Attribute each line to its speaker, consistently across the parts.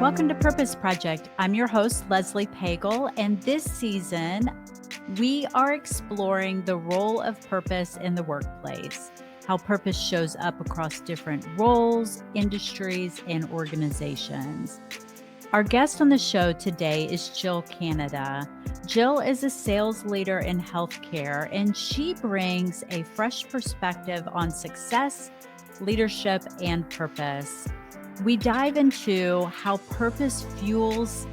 Speaker 1: Welcome to Purpose Project. I'm your host, Leslie Pagel, and this season we are exploring the role of purpose in the workplace, how purpose shows up across different roles, industries, and organizations. Our guest on the show today is Jill Canada. Jill is a sales leader in healthcare, and she brings a fresh perspective on success, leadership, and purpose. We dive into how purpose fuels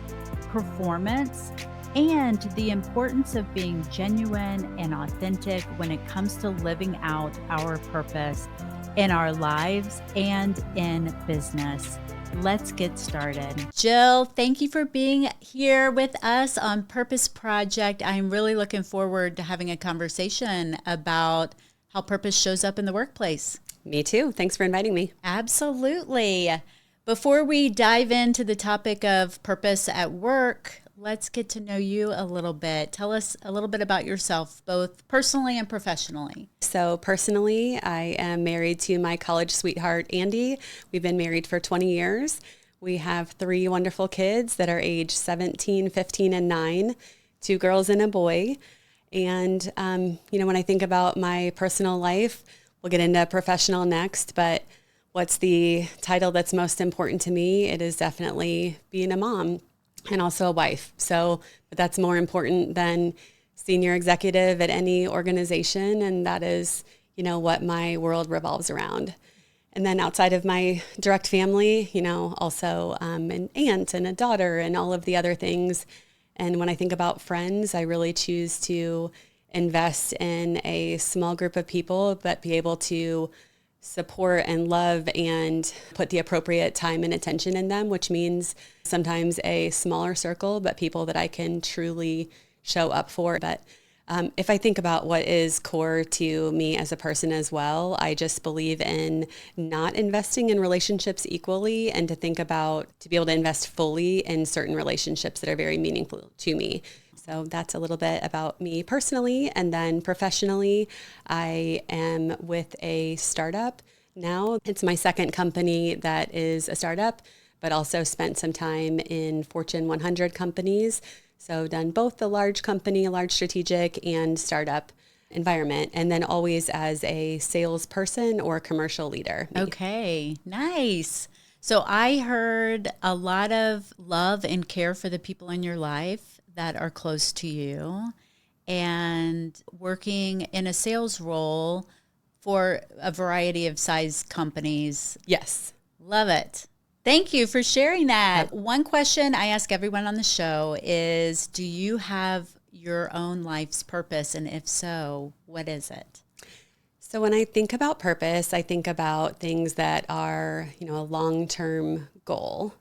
Speaker 1: performance and the importance of being genuine and authentic when it comes to living out our purpose in our lives and in business. Let's get started. Jill, thank you for being here with us on Purpose Project. I'm really looking forward to having a conversation about how purpose shows up in the workplace.
Speaker 2: Me too. Thanks for inviting me.
Speaker 1: Absolutely. Before we dive into the topic of purpose at work, let's get to know you a little bit. Tell us a little bit about yourself, both personally and professionally.
Speaker 2: So personally, I am married to my college sweetheart, Andy. We've been married for 20 years. We have 3 wonderful kids that are age 17, 15, and 9, 2 girls and a boy. And, when I think about my personal life, we'll get into professional next, but what's the title that's most important to me? It is definitely being a mom and also a wife. But that's more important than senior executive at any organization. And that is, what my world revolves around. And then outside of my direct family, also an aunt and a daughter and all of the other things. And when I think about friends, I really choose to invest in a small group of people, but be able to support and love and put the appropriate time and attention in them, which means sometimes a smaller circle, but people that I can truly show up for. But if I think about what is core to me as a person as well, I just believe in not investing in relationships equally and to be able to invest fully in certain relationships that are very meaningful to me. So that's a little bit about me personally. And then professionally, I am with a startup now. It's my second company that is a startup, but also spent some time in Fortune 100 companies. So done both the large company, large strategic, and startup environment, and then always as a salesperson or commercial leader.
Speaker 1: Okay, nice. So I heard a lot of love and care for the people in your life that are close to you, and working in a sales role for a variety of size companies.
Speaker 2: Yes.
Speaker 1: Love it. Thank you for sharing that. One question I ask everyone on the show is, do you have your own life's purpose? And if so, what is it?
Speaker 2: So when I think about purpose, I think about things that are, a long-term goal,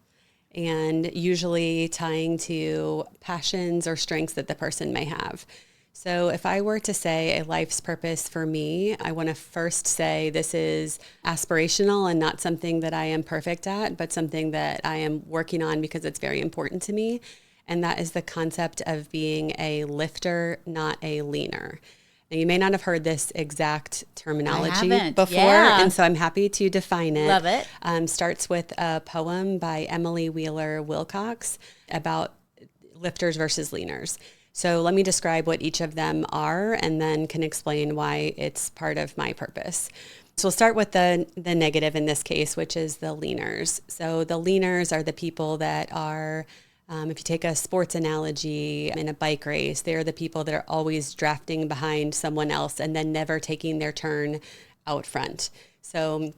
Speaker 2: and usually tying to passions or strengths that the person may have. So if I were to say a life's purpose for me, I want to first say this is aspirational and not something that I am perfect at, but something that I am working on because it's very important to me. And that is the concept of being a lifter, not a leaner. Now, you may not have heard this exact terminology before, and so I'm happy to define it.
Speaker 1: Love it.
Speaker 2: Starts with a poem by Emily Wheeler Wilcox about lifters versus leaners. So let me describe what each of them are and then can explain why it's part of my purpose. So we'll start with the negative in this case, which is the leaners. So the leaners are the people that are if you take a sports analogy in a bike race, they're the people that are always drafting behind someone else and then never taking their turn out front. So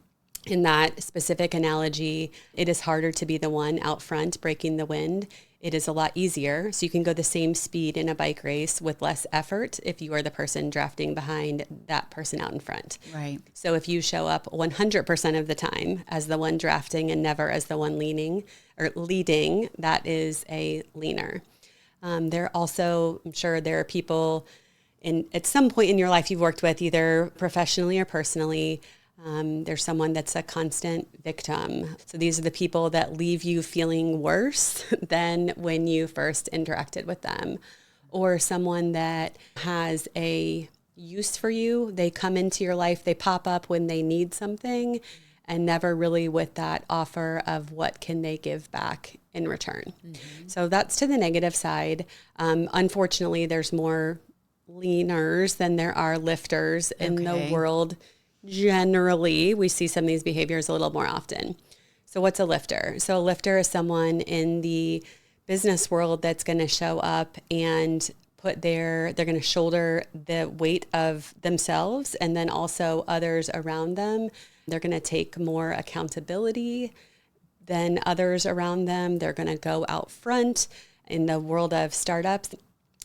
Speaker 2: in that specific analogy, it is harder to be the one out front breaking the wind. It is a lot easier. So you can go the same speed in a bike race with less effort if you are the person drafting behind that person out in front.
Speaker 1: Right.
Speaker 2: So if you show up 100% of the time as the one drafting and never as the one leading, that is a leaner. There also, I'm sure there are people at some point in your life you've worked with, either professionally or personally. There's someone that's a constant victim. So these are the people that leave you feeling worse than when you first interacted with them. Or someone that has a use for you. They come into your life, they pop up when they need something, and never really with that offer of what can they give back in return. Mm-hmm. So that's to the negative side. Unfortunately, there's more leaners than there are lifters in the world. Generally, we see some of these behaviors a little more often. So what's a lifter? So a lifter is someone in the business world that's going to show up and they're going to shoulder the weight of themselves and then also others around them. They're going to take more accountability than others around them. They're going to go out front. In the world of startups,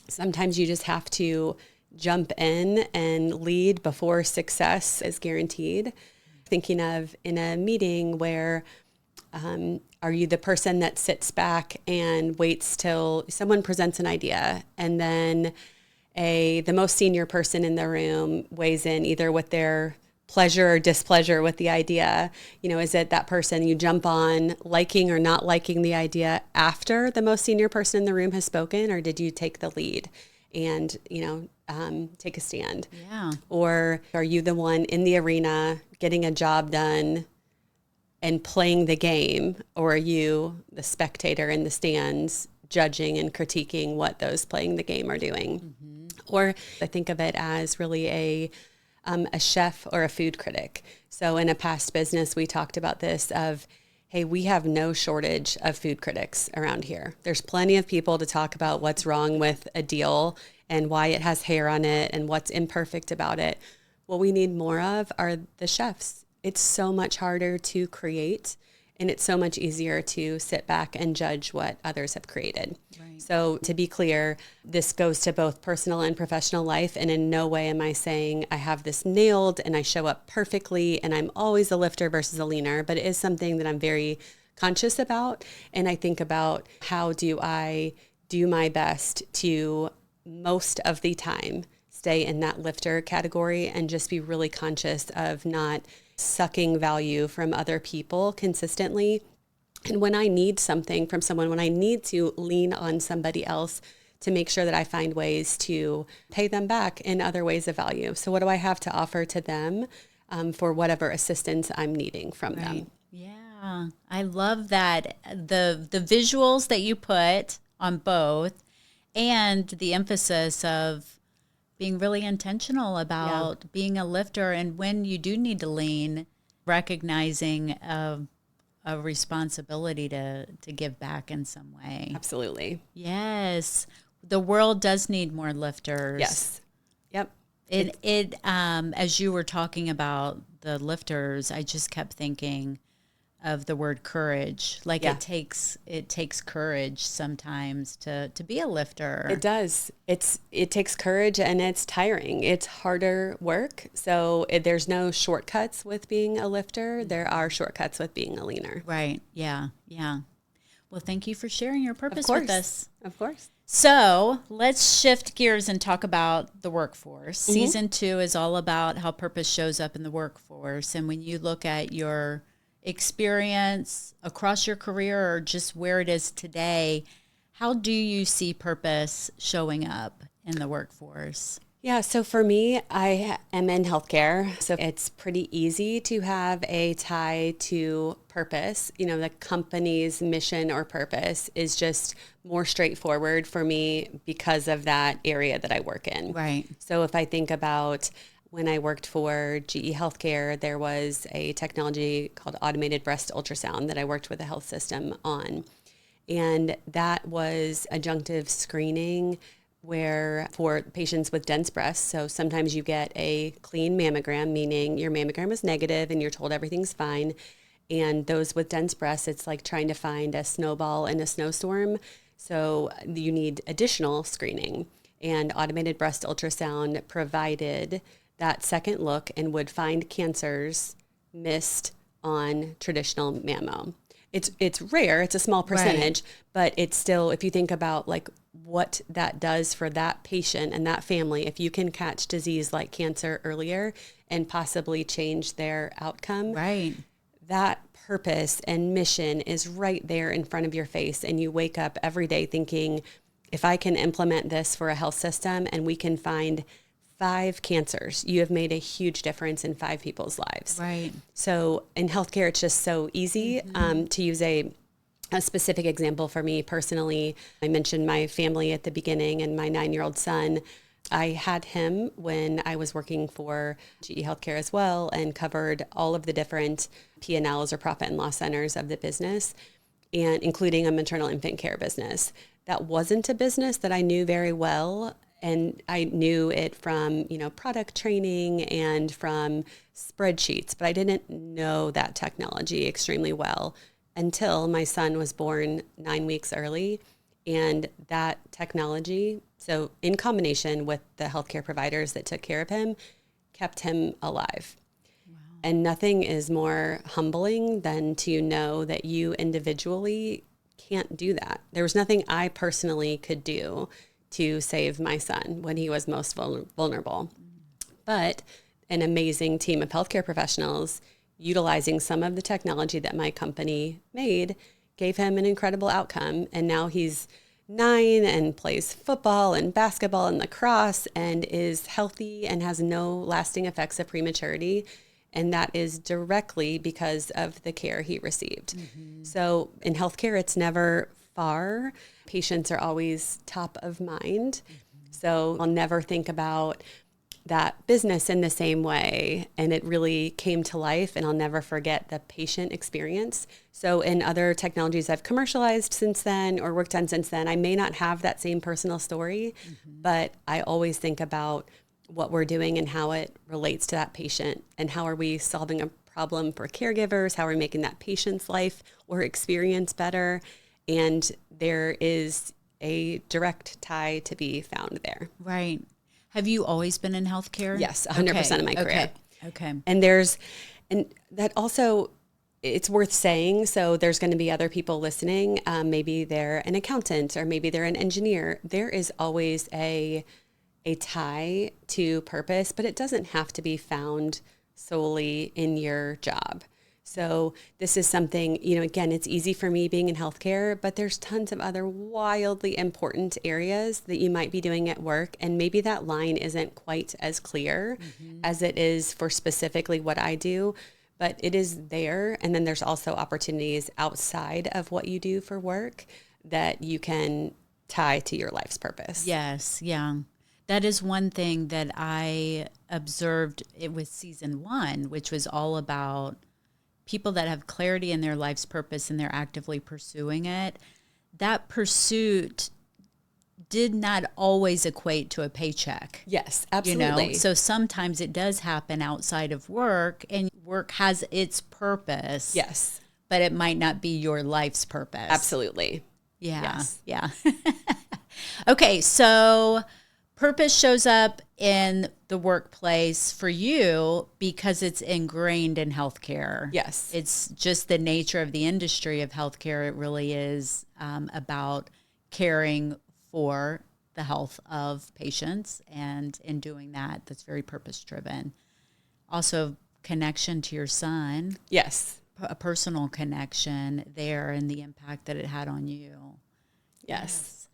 Speaker 2: sometimes you just have to jump in and lead before success is guaranteed. Thinking of in a meeting where are you the person that sits back and waits till someone presents an idea and then the most senior person in the room weighs in either with their pleasure or displeasure with the idea? Is it that person you jump on liking or not liking the idea after the most senior person in the room has spoken, or did you take the lead and, take a stand?
Speaker 1: Yeah.
Speaker 2: Or are you the one in the arena getting a job done and playing the game, or are you the spectator in the stands judging and critiquing what those playing the game are doing? Mm-hmm. Or I think of it as really a chef or a food critic. So in a past business, we talked about this of, hey, we have no shortage of food critics around here. There's plenty of people to talk about what's wrong with a deal and why it has hair on it and what's imperfect about it. What we need more of are the chefs. It's so much harder to create, and it's so much easier to sit back and judge what others have created. Right. So to be clear, this goes to both personal and professional life, and in no way am I saying I have this nailed and I show up perfectly and I'm always a lifter versus a leaner, but it is something that I'm very conscious about, and I think about how do I do my best to most of the time stay in that lifter category and just be really conscious of not sucking value from other people consistently. And when I need something from someone, when I need to lean on somebody else to make sure that I find ways to pay them back in other ways of value. So what do I have to offer to them for whatever assistance I'm needing from them?
Speaker 1: Yeah, I love that. The visuals that you put on both and the emphasis of being really intentional about being a lifter, and when you do need to lean, recognizing a responsibility to give back in some way.
Speaker 2: Absolutely.
Speaker 1: Yes. The world does need more lifters.
Speaker 2: Yes. Yep.
Speaker 1: It as you were talking about the lifters, I just kept thinking of the word courage. Like it takes courage sometimes to be a lifter.
Speaker 2: It does. It takes courage, and it's tiring. It's harder work. So there's no shortcuts with being a lifter. There are shortcuts with being a leaner.
Speaker 1: Right. Yeah. Yeah. Well, thank you for sharing your purpose with us.
Speaker 2: Of course.
Speaker 1: So let's shift gears and talk about the workforce. Mm-hmm. Season 2 is all about how purpose shows up in the workforce. And when you look at your experience across your career or just where it is today, how do you see purpose showing up in the workforce?
Speaker 2: Yeah, so for me, I am in healthcare, so it's pretty easy to have a tie to purpose. The company's mission or purpose is just more straightforward for me because of that area that I work in.
Speaker 1: Right.
Speaker 2: So if I think about when I worked for GE Healthcare, there was a technology called automated breast ultrasound that I worked with a health system on. And that was adjunctive screening where for patients with dense breasts, so sometimes you get a clean mammogram, meaning your mammogram is negative and you're told everything's fine. And those with dense breasts, it's like trying to find a snowball in a snowstorm. So you need additional screening. And automated breast ultrasound provided that second look and would find cancers missed on traditional mammo. It's rare, it's a small percentage, right, but it's still, if you think about like what that does for that patient and that family, if you can catch disease like cancer earlier and possibly change their outcome,
Speaker 1: right,
Speaker 2: that purpose and mission is right there in front of your face. And you wake up every day thinking, if I can implement this for a health system and we can find 5 cancers. You have made a huge difference in 5 people's lives.
Speaker 1: Right.
Speaker 2: So in healthcare, it's just so easy to use a specific example for me personally. I mentioned my family at the beginning and my 9-year-old son. I had him when I was working for GE Healthcare as well and covered all of the different P&Ls or profit and loss centers of the business, and including a maternal infant care business. That wasn't a business that I knew very well. And I knew it from, product training and from spreadsheets, but I didn't know that technology extremely well until my son was born 9 weeks early. And that technology, so in combination with the healthcare providers that took care of him, kept him alive. Wow. And nothing is more humbling than to know that you individually can't do that. There was nothing I personally could do to save my son when he was most vulnerable. But an amazing team of healthcare professionals utilizing some of the technology that my company made gave him an incredible outcome. And now he's 9 and plays football and basketball and lacrosse and is healthy and has no lasting effects of prematurity. And that is directly because of the care he received. Mm-hmm. So in healthcare, it's never far. Patients are always top of mind. Mm-hmm. So I'll never think about that business in the same way. And it really came to life, and I'll never forget the patient experience. So in other technologies I've commercialized since then or worked on since then, I may not have that same personal story, but I always think about what we're doing and how it relates to that patient, and how are we solving a problem for caregivers, how are we making that patient's life or experience better. And there is a direct tie to be found there.
Speaker 1: Right. Have you always been in healthcare?
Speaker 2: Yes, 100% of my career.
Speaker 1: Okay.
Speaker 2: And that also, it's worth saying, so there's going to be other people listening. Maybe they're an accountant or maybe they're an engineer. There is always a tie to purpose, but it doesn't have to be found solely in your job. So this is something, again, it's easy for me being in healthcare, but there's tons of other wildly important areas that you might be doing at work. And maybe that line isn't quite as clear as it is for specifically what I do, but it is there. And then there's also opportunities outside of what you do for work that you can tie to your life's purpose.
Speaker 1: Yes. Yeah. That is one thing that I observed with season 1, which was all about people that have clarity in their life's purpose and they're actively pursuing it. That pursuit did not always equate to a paycheck.
Speaker 2: Yes, absolutely.
Speaker 1: So sometimes it does happen outside of work, and work has its purpose.
Speaker 2: Yes.
Speaker 1: But it might not be your life's purpose.
Speaker 2: Absolutely.
Speaker 1: Yeah.
Speaker 2: Yes.
Speaker 1: Yeah. Okay. So purpose shows up in the workplace for you because it's ingrained in healthcare.
Speaker 2: Yes.
Speaker 1: It's just the nature of the industry of healthcare. It really is about caring for the health of patients. And in doing that, that's very purpose driven. Also, connection to your son.
Speaker 2: Yes.
Speaker 1: A personal connection there and the impact that it had on you.
Speaker 2: Yes.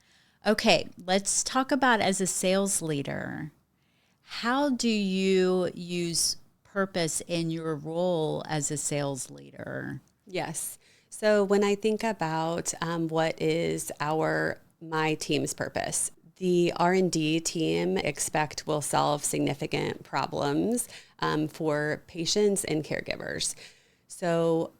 Speaker 1: Okay, let's talk about as a sales leader, how do you use purpose in your role as a sales leader?
Speaker 2: Yes. So when I think about what is my team's purpose, the R&D team expect will solve significant problems for patients and caregivers. So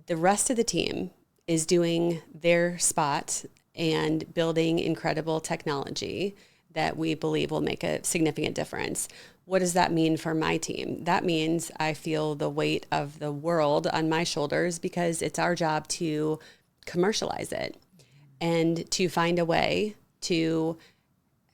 Speaker 2: the rest of the team is doing their spot and building incredible technology that we believe will make a significant difference. What does that mean for my team? That means I feel the weight of the world on my shoulders because it's our job to commercialize it and to find a way to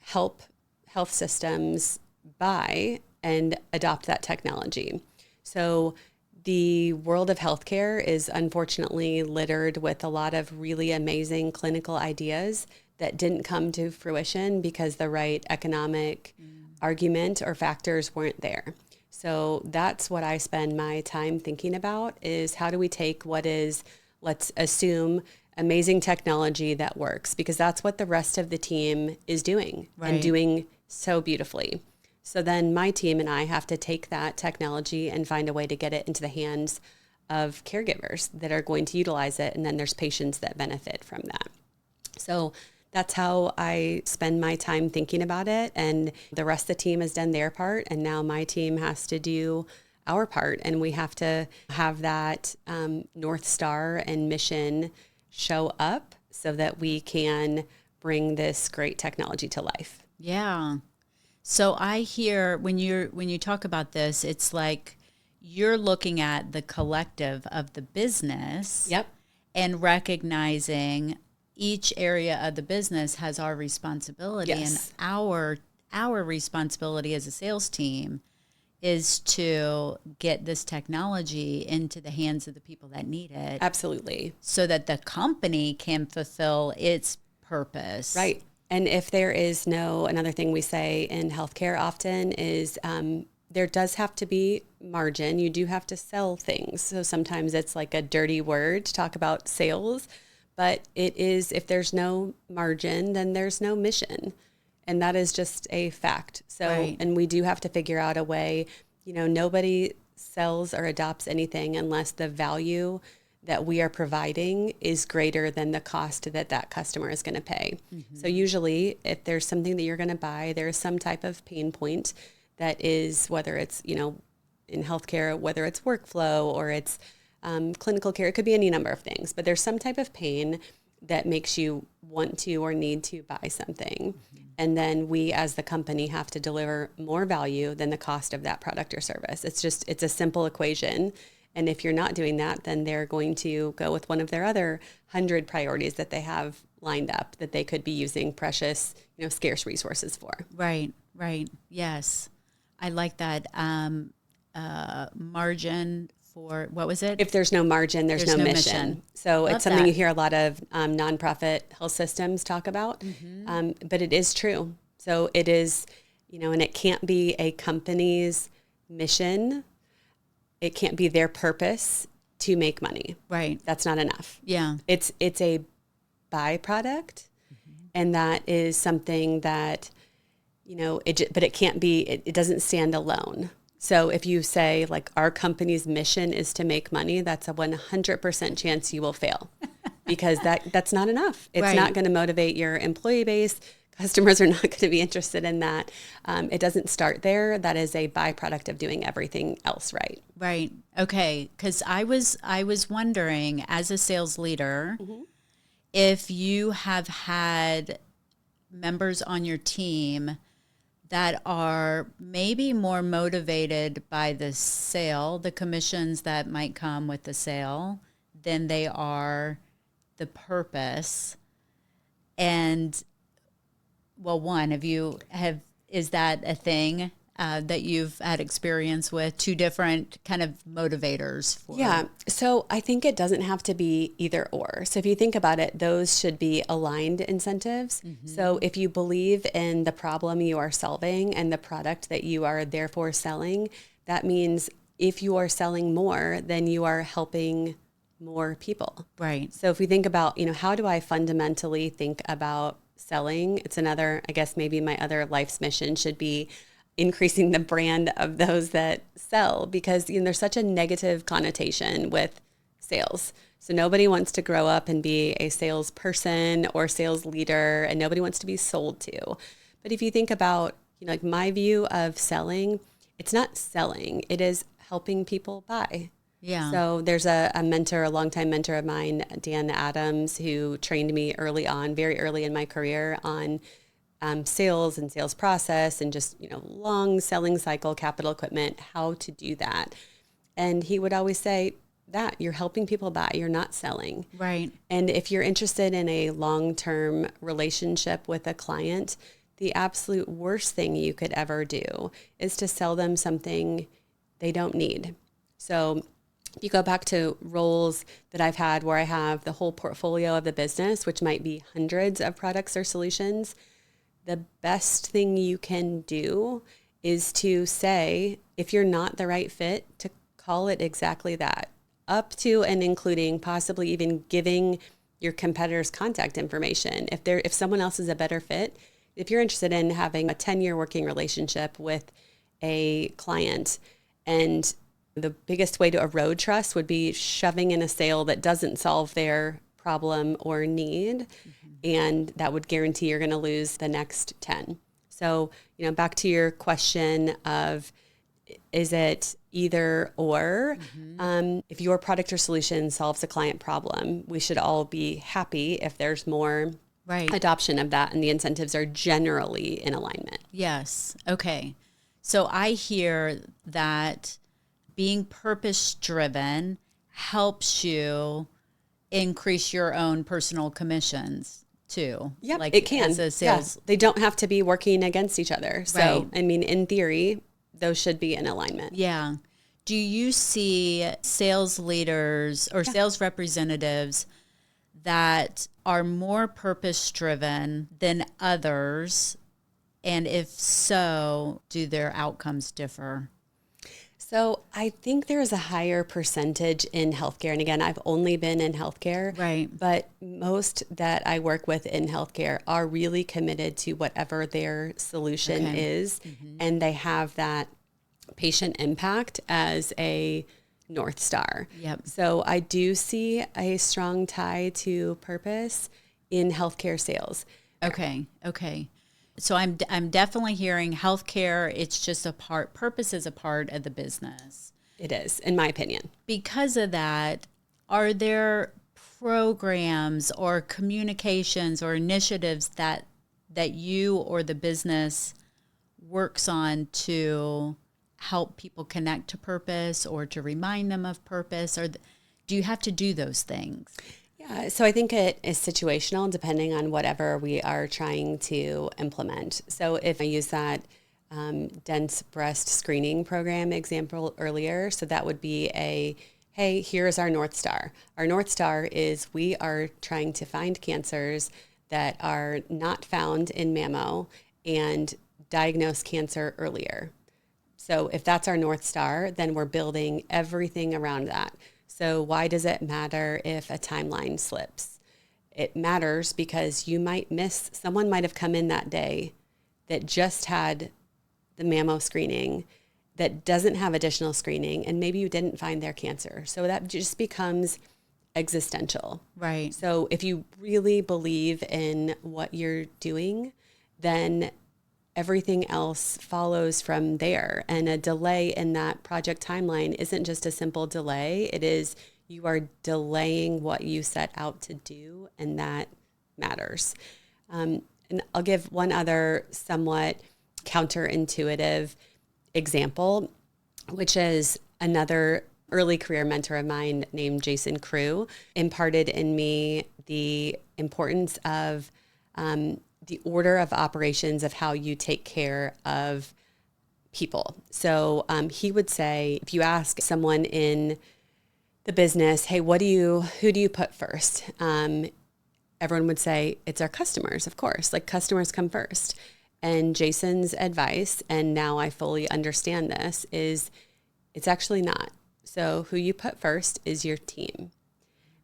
Speaker 2: help health systems buy and adopt that technology. So the world of healthcare is unfortunately littered with a lot of really amazing clinical ideas that didn't come to fruition because the right economic argument or factors weren't there. So that's what I spend my time thinking about is how do we take what is, let's assume, amazing technology that works, because that's what the rest of the team is doing and doing so beautifully. So then my team and I have to take that technology and find a way to get it into the hands of caregivers that are going to utilize it. And then there's patients that benefit from that. So that's how I spend my time thinking about it. And the rest of the team has done their part. And now my team has to do our part. And we have to have that North Star and mission show up so that we can bring this great technology to life.
Speaker 1: Yeah. So I hear when you talk about this, it's like you're looking at the collective of the business.
Speaker 2: Yep.
Speaker 1: And recognizing each area of the business has our responsibility.
Speaker 2: Yes.
Speaker 1: And our responsibility as a sales team is to get this technology into the hands of the people that need it.
Speaker 2: Absolutely.
Speaker 1: So that the company can fulfill its purpose.
Speaker 2: Right. And if there is another thing we say in healthcare often is there does have to be margin. You do have to sell things. So sometimes it's like a dirty word to talk about sales, but it is, if there's no margin, then there's no mission. And that is just a fact. So,
Speaker 1: Right.
Speaker 2: And we do have to figure out a way, nobody sells or adopts anything unless the value that we are providing is greater than the cost that customer is going to pay. Mm-hmm. So usually if there's something that you're going to buy, there's some type of pain point that is, whether it's, in healthcare, whether it's workflow or it's clinical care, it could be any number of things, but there's some type of pain that makes you want to or need to buy something. Mm-hmm. And then we as the company have to deliver more value than the cost of that product or service. It's a simple equation. And if you're not doing that, then they're going to go with one of their other 100 priorities that they have lined up that they could be using precious, scarce resources for.
Speaker 1: Right, right. Yes. I like that. Margin for, what was it?
Speaker 2: If there's no margin, there's no mission. So
Speaker 1: Love
Speaker 2: it's something
Speaker 1: that.
Speaker 2: you hear a lot of nonprofit health systems talk about, but it is true. So it is, and it can't be a company's mission. It can't be their purpose to make money.
Speaker 1: Right.
Speaker 2: That's not enough.
Speaker 1: Yeah.
Speaker 2: It's a byproduct, and that is something that, but it can't be, it doesn't stand alone. So if you say like our company's mission is to make money, that's a 100% chance you will fail because that's not enough. It's
Speaker 1: Right.
Speaker 2: not going to motivate your employee base. Customers are not going to be interested in that. It doesn't start there. That is a byproduct of doing everything else right.
Speaker 1: Right. Okay. Because I was wondering, as a sales leader, if you have had members on your team that are maybe more motivated by the sale, the commissions that might come with the sale, than they are the purpose. And well, one, is that a thing that you've had experience with, two different kind of motivators for?
Speaker 2: Yeah. So I think it doesn't have to be either or. So if you think about it, those should be aligned incentives. Mm-hmm. So if you believe in the problem you are solving and the product that you are therefore selling, that means if you are selling more, then you are helping more people.
Speaker 1: Right.
Speaker 2: So if we think about, how do I fundamentally think about selling? It's another, I guess maybe my other life's mission should be increasing the brand of those that sell, because there's such a negative connotation with sales. So nobody wants to grow up and be a salesperson or sales leader, and nobody wants to be sold to. But if you think about, like my view of selling, it's not selling, it is helping people buy.
Speaker 1: Yeah.
Speaker 2: So there's a mentor, a longtime mentor of mine, Dan Adams, who trained me early on, very early in my career on sales and sales process and just, long selling cycle, capital equipment, how to do that. And he would always say that you're helping people buy, you're not selling.
Speaker 1: Right.
Speaker 2: And if you're interested in a long-term relationship with a client, the absolute worst thing you could ever do is to sell them something they don't need. So if you go back to roles that I've had where I have the whole portfolio of the business, which might be hundreds of products or solutions, the best thing you can do is to say, if you're not the right fit, to call it exactly that, up to and including possibly even giving your competitor's contact information. If someone else is a better fit, if you're interested in having a 10-year working relationship with a client, and the biggest way to erode trust would be shoving in a sale that doesn't solve their problem or need, and that would guarantee you're going to lose the next 10. So, back to your question of, is it either or? If your product or solution solves a client problem, we should all be happy if there's more adoption of that, and the incentives are generally in alignment.
Speaker 1: Yes. Okay. So I hear that being purpose-driven helps you increase your own personal commissions too.
Speaker 2: Yep,
Speaker 1: like
Speaker 2: it can.
Speaker 1: As a sales.
Speaker 2: Yeah. They don't have to be working against each other. So,
Speaker 1: Right.
Speaker 2: I mean, in theory, those should be in alignment.
Speaker 1: Yeah. Do you see sales leaders or sales representatives that are more purpose-driven than others? And if so, do their outcomes differ?
Speaker 2: So I think there is a higher percentage in healthcare. And again, I've only been in healthcare.
Speaker 1: Right.
Speaker 2: But most that I work with in healthcare are really committed to whatever their solution is. And they have that patient impact as a North Star.
Speaker 1: Yep.
Speaker 2: So I do see a strong tie to purpose in healthcare sales.
Speaker 1: Okay. So I'm definitely hearing healthcare. It's just purpose is a part of the business.
Speaker 2: It is, in my opinion.
Speaker 1: Because of that, are there programs or communications or initiatives that you or the business works on to help people connect to purpose or to remind them of purpose? Or do you have to do those things?
Speaker 2: Yeah, so I think it is situational depending on whatever we are trying to implement. So if I use that dense breast screening program example earlier, so that would be hey, here's our North Star. Our North Star is we are trying to find cancers that are not found in mammo and diagnose cancer earlier. So if that's our North Star, then we're building everything around that. So why does it matter if a timeline slips? It matters because someone might have come in that day that just had the mammo screening, that doesn't have additional screening, and maybe you didn't find their cancer. So that just becomes existential.
Speaker 1: Right.
Speaker 2: So if you really believe in what you're doing, then everything else follows from there. And a delay in that project timeline isn't just a simple delay. It is, you are delaying what you set out to do, and that matters. And I'll give one other somewhat counterintuitive example, which is another early career mentor of mine named Jason Crew imparted in me the importance of the order of operations of how you take care of people. So he would say, if you ask someone in the business, hey, who do you put first? Everyone would say, it's our customers, of course, like customers come first. And Jason's advice, and now I fully understand this, is it's actually not. So who you put first is your team.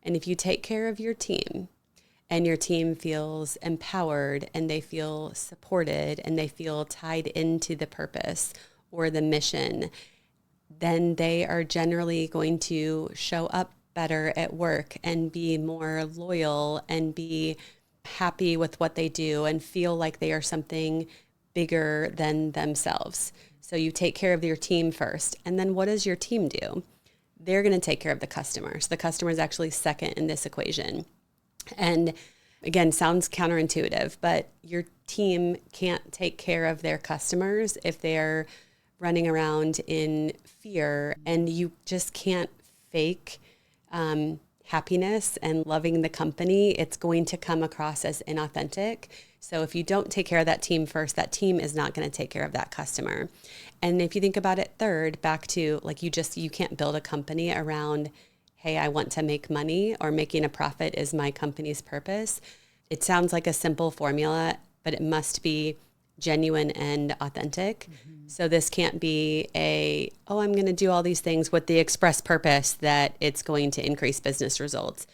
Speaker 2: And if you take care of your team, and your team feels empowered and they feel supported and they feel tied into the purpose or the mission, then they are generally going to show up better at work and be more loyal and be happy with what they do and feel like they are something bigger than themselves. So you take care of your team first. And then what does your team do? They're going to take care of the customer. So the customer is actually second in this equation. And again, sounds counterintuitive, but your team can't take care of their customers if they're running around in fear, and you just can't fake happiness and loving the company. It's going to come across as inauthentic. So if you don't take care of that team first, that team is not going to take care of that customer. And if you think about it third, back to like you can't build a company around, hey, I want to make money, or making a profit is my company's purpose. It sounds like a simple formula, but it must be genuine and authentic. Mm-hmm. So this can't be I'm going to do all these things with the express purpose that it's going to increase business results.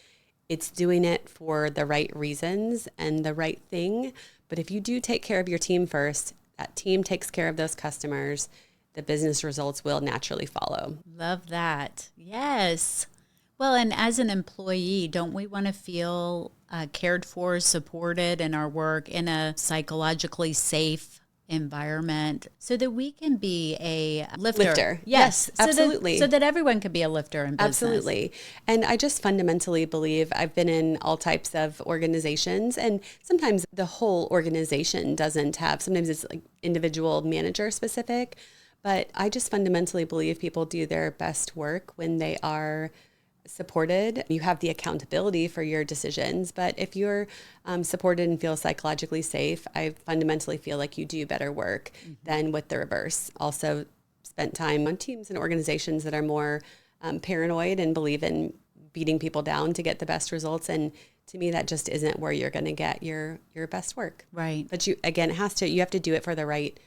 Speaker 2: It's doing it for the right reasons and the right thing, But if you do take care of your team first, that team takes care of those customers, the business results will naturally follow.
Speaker 1: Love that. Yes. Well, and as an employee, don't we want to feel cared for, supported in our work in a psychologically safe environment so that we can be a lifter?
Speaker 2: Yes, absolutely.
Speaker 1: So that everyone can be a lifter in business.
Speaker 2: Absolutely. And I just fundamentally believe I've been in all types of organizations, and sometimes the whole organization doesn't have, sometimes it's like individual manager specific, but I just fundamentally believe people do their best work when they are supported. You have the accountability for your decisions, but if you're supported and feel psychologically safe, I fundamentally feel like you do better work than with the reverse. Also spent time on teams and organizations that are more paranoid and believe in beating people down to get the best results. And to me, that just isn't where you're going to get your best work.
Speaker 1: Right.
Speaker 2: But you have to do it for the right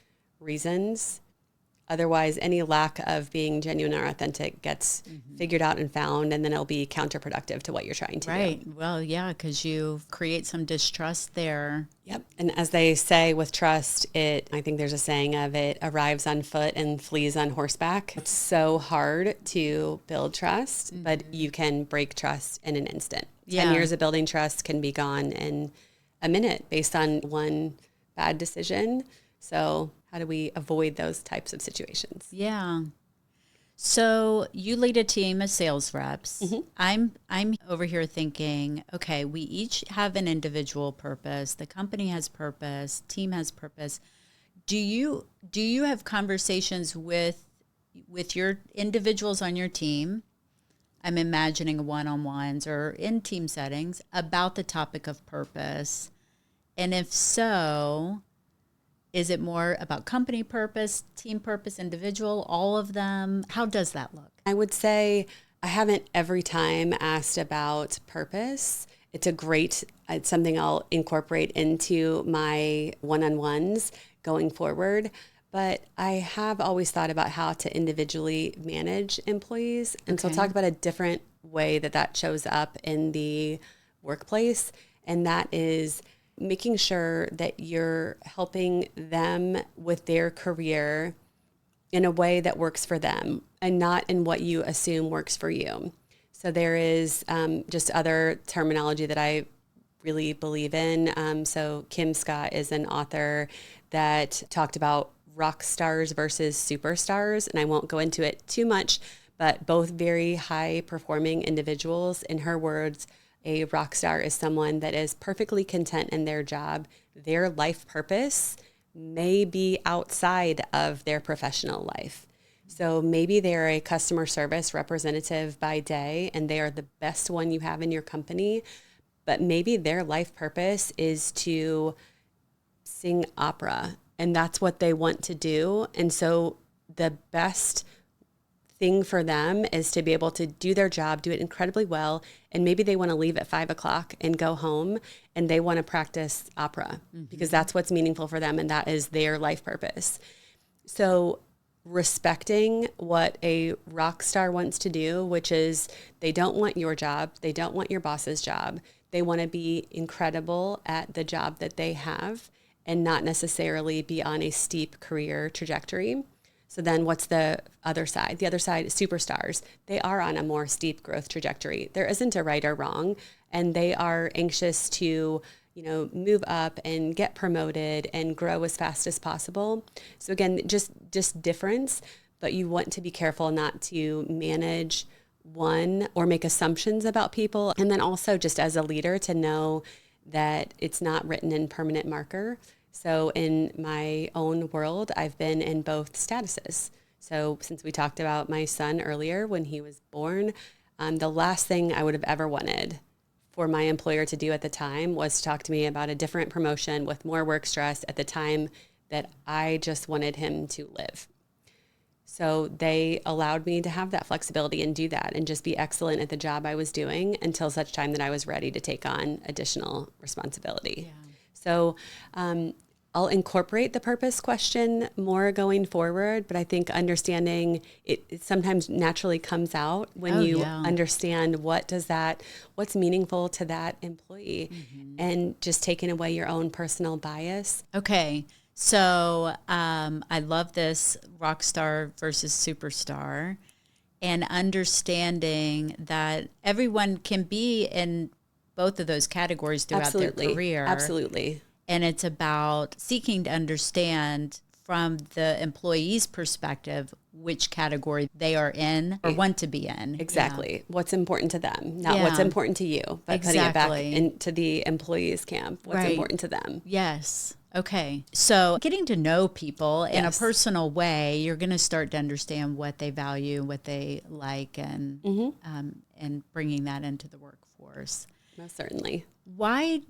Speaker 2: reasons. Otherwise, any lack of being genuine or authentic gets figured out and found, and then it'll be counterproductive to what you're trying to do.
Speaker 1: Right. Well, yeah, because you create some distrust there.
Speaker 2: Yep. And as they say with trust, I think there's a saying of it arrives on foot and flees on horseback. It's so hard to build trust, but you can break trust in an instant. 10 years of building trust can be gone in a minute based on one bad decision. So how do we avoid those types of situations?
Speaker 1: Yeah. So you lead a team of sales reps. I'm over here thinking, okay, we each have an individual purpose. The company has purpose. Team has purpose. Do you have conversations with your individuals on your team? I'm imagining one-on-ones or in team settings about the topic of purpose. And if so, is it more about company purpose, team purpose, individual, all of them? How does that look?
Speaker 2: I would say I haven't every time asked about purpose. It's something I'll incorporate into my one-on-ones going forward. But I have always thought about how to individually manage employees. And so I'll talk about a different way that shows up in the workplace. And that is making sure that you're helping them with their career in a way that works for them and not in what you assume works for you. So there is just other terminology that I really believe in. So Kim Scott is an author that talked about rock stars versus superstars, and I won't go into it too much, but both very high performing individuals. In her words, a rock star is someone that is perfectly content in their job. Their life purpose may be outside of their professional life. So maybe they're a customer service representative by day and they are the best one you have in your company, but maybe their life purpose is to sing opera and that's what they want to do. And so the best thing for them is to be able to do their job, do it incredibly well. And maybe they want to leave at 5 o'clock and go home and they want to practice opera because that's what's meaningful for them. And that is their life purpose. So respecting what a rock star wants to do, which is they don't want your job. They don't want your boss's job. They want to be incredible at the job that they have and not necessarily be on a steep career trajectory. So then what's the other side? The other side is superstars. They are on a more steep growth trajectory. There isn't a right or wrong, and they are anxious to, move up and get promoted and grow as fast as possible. So again, just difference, but you want to be careful not to manage one or make assumptions about people. And then also just as a leader to know that it's not written in permanent marker. So in my own world, I've been in both statuses. So since we talked about my son earlier, when he was born, the last thing I would have ever wanted for my employer to do at the time was to talk to me about a different promotion with more work stress at the time that I just wanted him to live. So they allowed me to have that flexibility and do that and just be excellent at the job I was doing until such time that I was ready to take on additional responsibility. Yeah. So I'll incorporate the purpose question more going forward, but I think understanding it sometimes naturally comes out when
Speaker 1: Oh,
Speaker 2: you
Speaker 1: yeah.
Speaker 2: understand what's meaningful to that employee, and just taking away your own personal bias.
Speaker 1: Okay. So I love this rock star versus superstar, and understanding that everyone can be in both of those categories throughout their
Speaker 2: Absolutely.
Speaker 1: career.
Speaker 2: Absolutely.
Speaker 1: And it's about seeking to understand from the employee's perspective which category they are in or want to be in.
Speaker 2: Exactly. What's important to them, not what's
Speaker 1: Yeah.
Speaker 2: important to you, but putting it back
Speaker 1: Exactly.
Speaker 2: into the employee's camp. What's
Speaker 1: Right.
Speaker 2: important to them.
Speaker 1: Yes. Okay. So getting to know people in a
Speaker 2: Yes.
Speaker 1: personal way, you're going to start to understand what they value, what they like, and bringing that into the workforce.
Speaker 2: Most certainly.
Speaker 1: Why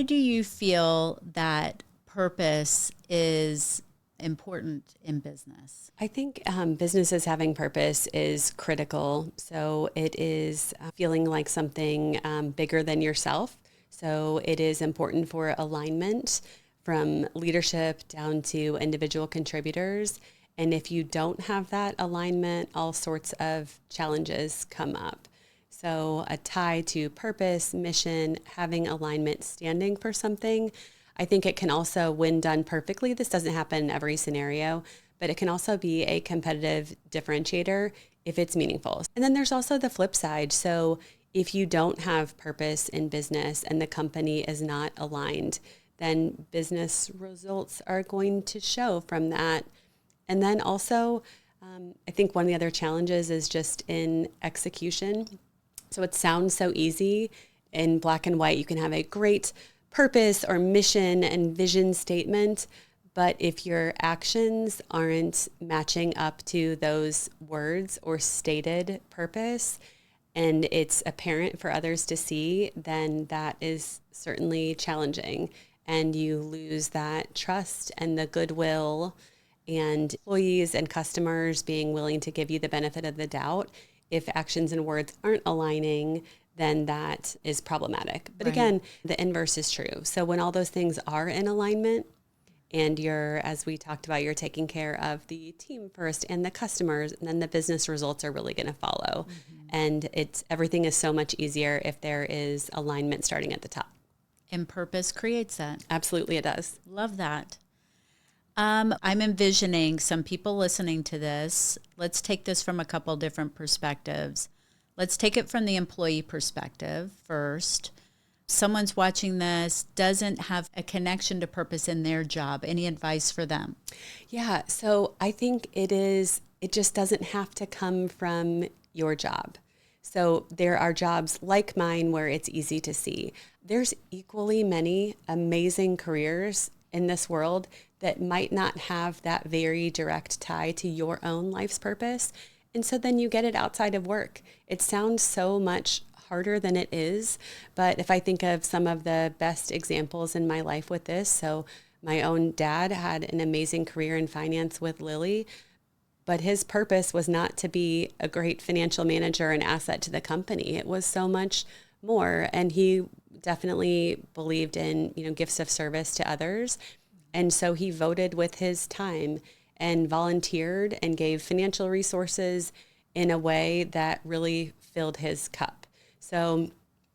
Speaker 1: do you feel that purpose is important in business?
Speaker 2: I think businesses having purpose is critical. So it is feeling like something bigger than yourself. So it is important for alignment from leadership down to individual contributors. And if you don't have that alignment, all sorts of challenges come up. So a tie to purpose, mission, having alignment, standing for something. I think it can also, when done perfectly, this doesn't happen in every scenario, but it can also be a competitive differentiator if it's meaningful. And then there's also the flip side. So if you don't have purpose in business and the company is not aligned, then business results are going to show from that. And then also, I think one of the other challenges is just in execution. So it sounds so easy in black and white. You can have a great purpose or mission and vision statement, but if your actions aren't matching up to those words or stated purpose, and it's apparent for others to see, then that is certainly challenging. And you lose that trust and the goodwill and employees and customers being willing to give you the benefit of the doubt. If actions and words aren't aligning, then that is problematic. But
Speaker 1: Right.
Speaker 2: again, the inverse is true. So when all those things are in alignment and you're, as we talked about, you're taking care of the team first and the customers, and then the business results are really going to follow. And everything is so much easier if there is alignment starting at the top.
Speaker 1: And purpose creates that.
Speaker 2: Absolutely, it does.
Speaker 1: Love that. I'm envisioning some people listening to this. Let's take this from a couple different perspectives. Let's take it from the employee perspective first. Someone's watching this, doesn't have a connection to purpose in their job. Any advice for them?
Speaker 2: Yeah, so I think it just doesn't have to come from your job. So there are jobs like mine where it's easy to see. There's equally many amazing careers in this world that might not have that very direct tie to your own life's purpose. And so then you get it outside of work. It sounds so much harder than it is. But if I think of some of the best examples in my life with this, so my own dad had an amazing career in finance with Lilly, but his purpose was not to be a great financial manager and asset to the company. It was so much more. And he definitely believed in, gifts of service to others. And so he voted with his time and volunteered and gave financial resources in a way that really filled his cup. So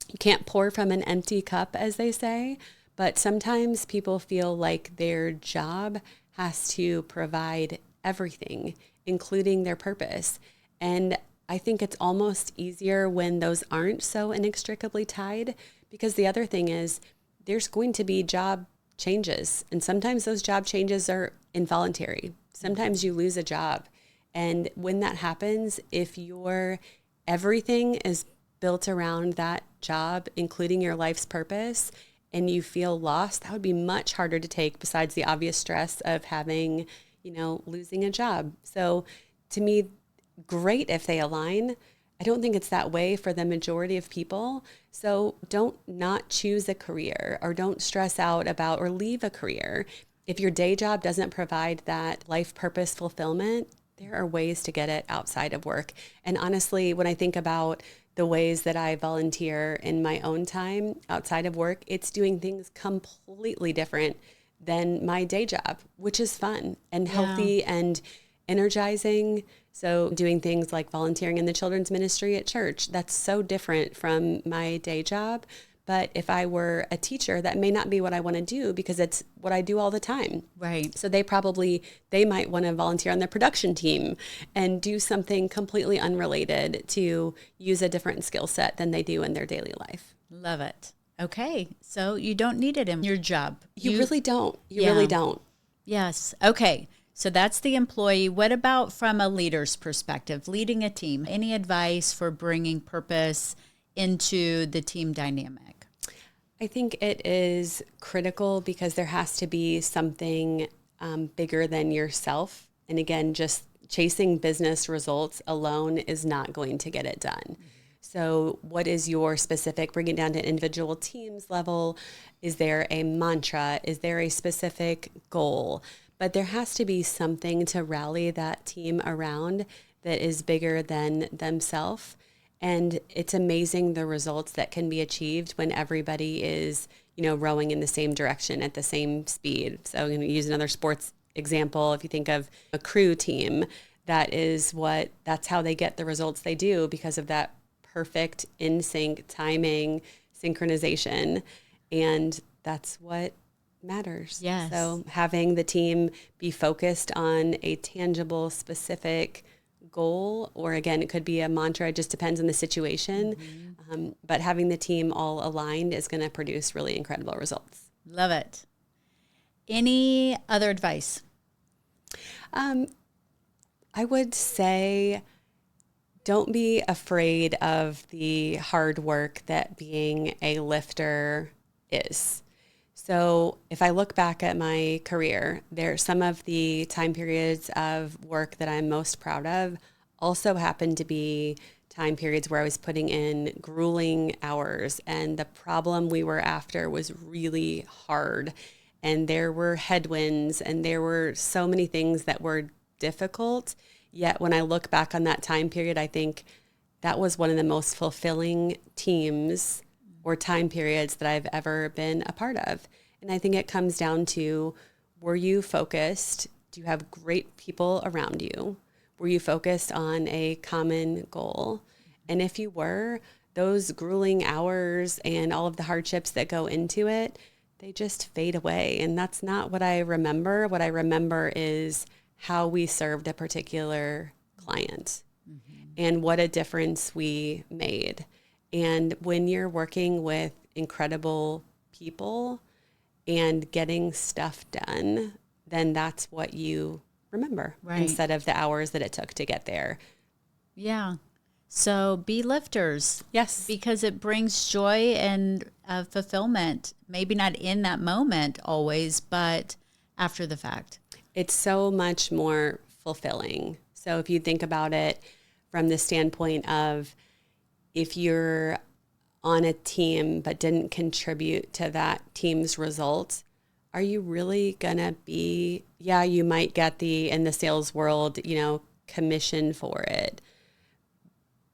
Speaker 2: you can't pour from an empty cup, as they say, but sometimes people feel like their job has to provide everything, including their purpose. And I think it's almost easier when those aren't so inextricably tied, because the other thing is there's going to be job changes. And sometimes those job changes are involuntary. Sometimes you lose a job. And when that happens, if your everything is built around that job, including your life's purpose, and you feel lost, that would be much harder to take besides the obvious stress of having, losing a job. So to me, great if they align. I don't think it's that way for the majority of people. So don't not choose a career, or don't stress out about or leave a career. If your day job doesn't provide that life purpose fulfillment, there are ways to get it outside of work. And honestly, when I think about the ways that I volunteer in my own time outside of work, it's doing things completely different than my day job, which is fun and
Speaker 1: Yeah.
Speaker 2: healthy and energizing. So doing things like volunteering in the children's ministry at church, that's so different from my day job. But if I were a teacher, that may not be what I want to do because it's what I do all the time.
Speaker 1: Right.
Speaker 2: So they might want to volunteer on the production team and do something completely unrelated to use a different skill set than they do in their daily life.
Speaker 1: Love it. Okay. So you don't need it in your job.
Speaker 2: You really don't. You
Speaker 1: Yeah.
Speaker 2: really don't.
Speaker 1: Yes. Okay. So that's the employee. What about from a leader's perspective, leading a team? Any advice for bringing purpose into the team dynamic?
Speaker 2: I think it is critical because there has to be something bigger than yourself. And again, just chasing business results alone is not going to get it done. So what is your specific, bring it down to individual teams level? Is there a mantra? Is there a specific goal? But there has to be something to rally that team around that is bigger than themselves. And it's amazing the results that can be achieved when everybody is, rowing in the same direction at the same speed. So I'm going to use another sports example. If you think of a crew team, that's how they get the results they do because of that perfect in sync timing, synchronization. And that's what matters.
Speaker 1: Yes.
Speaker 2: So having the team be focused on a tangible, specific goal, or again, it could be a mantra, it just depends on the situation. But having the team all aligned is going to produce really incredible results.
Speaker 1: Love it. Any other advice?
Speaker 2: I would say don't be afraid of the hard work that being a lifter is. So if I look back at my career, some of the time periods of work that I'm most proud of also happened to be time periods where I was putting in grueling hours, and the problem we were after was really hard. And there were headwinds and there were so many things that were difficult. Yet when I look back on that time period, I think that was one of the most fulfilling teams or time periods that I've ever been a part of. And I think it comes down to, were you focused? Do you have great people around you? Were you focused on a common goal? And if you were, those grueling hours and all of the hardships that go into it, they just fade away. And that's not what I remember. What I remember is how we served a particular client and what a difference we made. And when you're working with incredible people and getting stuff done, then that's what you remember instead of the hours that it took to get there.
Speaker 1: Yeah. So be lifters.
Speaker 2: Yes.
Speaker 1: Because it brings joy and fulfillment, maybe not in that moment always, but after the fact.
Speaker 2: It's so much more fulfilling. So if you think about it from the standpoint of, if you're on a team but didn't contribute to that team's results, are you really gonna be, you might get in the sales world, commission for it.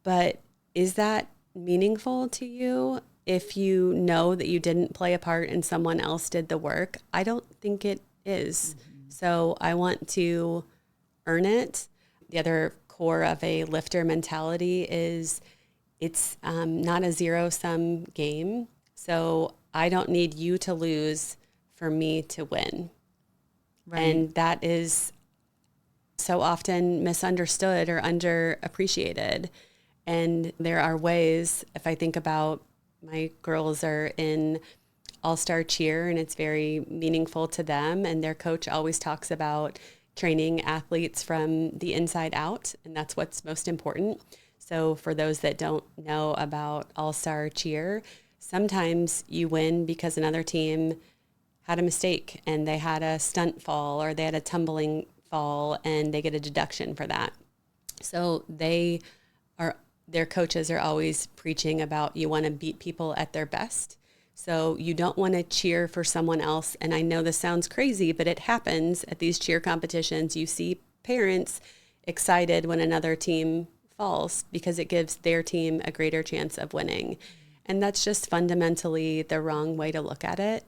Speaker 2: But is that meaningful to you if you know that you didn't play a part and someone else did the work? I don't think it is. So I want to earn it. The other core of a lifter mentality is it's not a zero-sum game. So I don't need you to lose for me to win. Right. And that is so often misunderstood or underappreciated. And there are ways, if I think about, my girls are in all-star cheer and it's very meaningful to them. And their coach always talks about training athletes from the inside out. And that's what's most important. So for those that don't know about all-star cheer, sometimes you win because another team had a mistake and they had a stunt fall or they had a tumbling fall and they get a deduction for that. So their coaches are always preaching about, you want to beat people at their best. So you don't want to cheer for someone else. And I know this sounds crazy, but it happens at these cheer competitions. You see parents excited when another team falls because it gives their team a greater chance of winning. And that's just fundamentally the wrong way to look at it.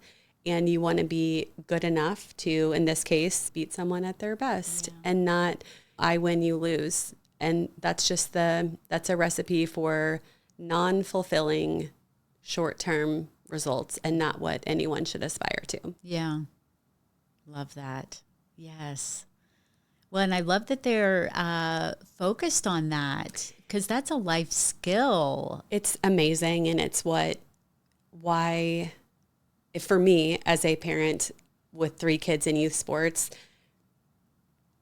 Speaker 2: and you want to be good enough to, in this case, beat someone at their best, and not I win, you lose. And that's a recipe for non-fulfilling short-term results and not what anyone should aspire to.
Speaker 1: Yeah. Love that. Yes. Well, and I love that they're focused on that, because that's a life skill.
Speaker 2: It's amazing, and it's why, for me as a parent with 3 kids in youth sports,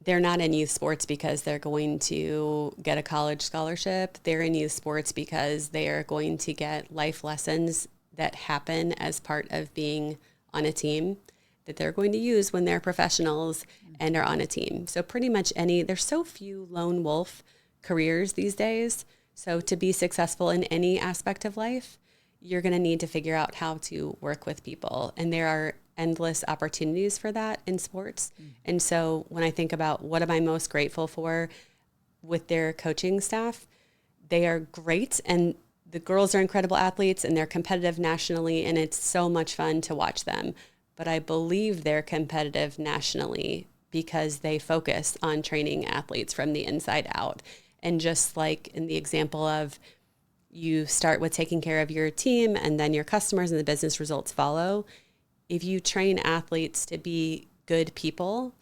Speaker 2: they're not in youth sports because they're going to get a college scholarship. They're in youth sports because they are going to get life lessons that happen as part of being on a team that they're going to use when they're professionals and are on a team. So pretty much there's so few lone wolf careers these days. So to be successful in any aspect of life, you're going to need to figure out how to work with people. And there are endless opportunities for that in sports. And so when I think about what am I most grateful for with their coaching staff, they are great. And the girls are incredible athletes, and they're competitive nationally, and it's so much fun to watch them. But I believe they're competitive nationally because they focus on training athletes from the inside out. And just like in the example of, you start with taking care of your team, and then your customers and the business results follow. If you train athletes to be good people,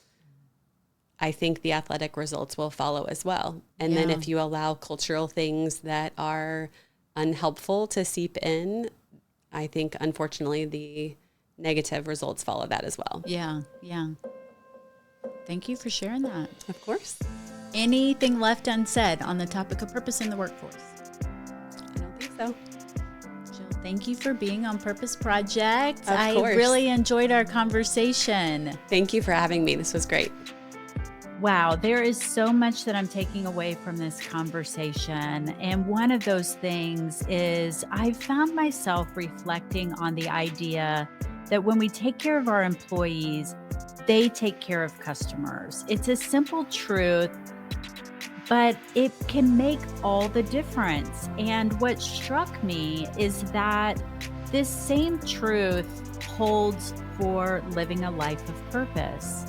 Speaker 2: I think the athletic results will follow as well. And then if you allow cultural things that are unhelpful to seep in, I think unfortunately the negative results follow that as well.
Speaker 1: Yeah. Yeah. Thank you for sharing that.
Speaker 2: Of course.
Speaker 1: Anything left unsaid on the topic of purpose in the workforce?
Speaker 2: I don't think so.
Speaker 1: Jill, thank you for being on Purpose Project.
Speaker 2: Of course.
Speaker 1: I really enjoyed our conversation.
Speaker 2: Thank you for having me. This was great.
Speaker 1: Wow, there is so much that I'm taking away from this conversation. And one of those things is I found myself reflecting on the idea that when we take care of our employees, they take care of customers. It's a simple truth, but it can make all the difference. And what struck me is that this same truth holds for living a life of purpose.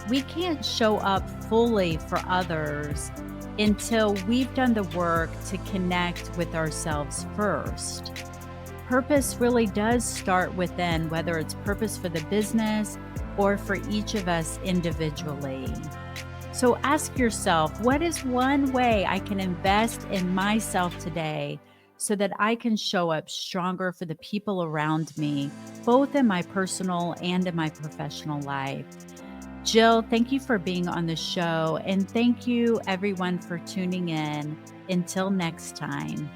Speaker 1: We can't show up fully for others until we've done the work to connect with ourselves first. Purpose really does start within, whether it's purpose for the business or for each of us individually. So ask yourself, what is one way I can invest in myself today so that I can show up stronger for the people around me, both in my personal and in my professional life? Jill, thank you for being on the show, and thank you everyone for tuning in. Until next time.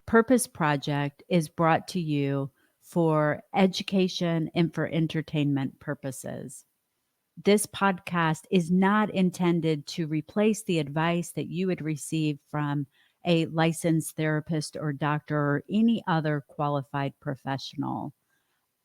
Speaker 1: Purpose Project is brought to you for education and for entertainment purposes. This podcast is not intended to replace the advice that you would receive from a licensed therapist or doctor or any other qualified professional.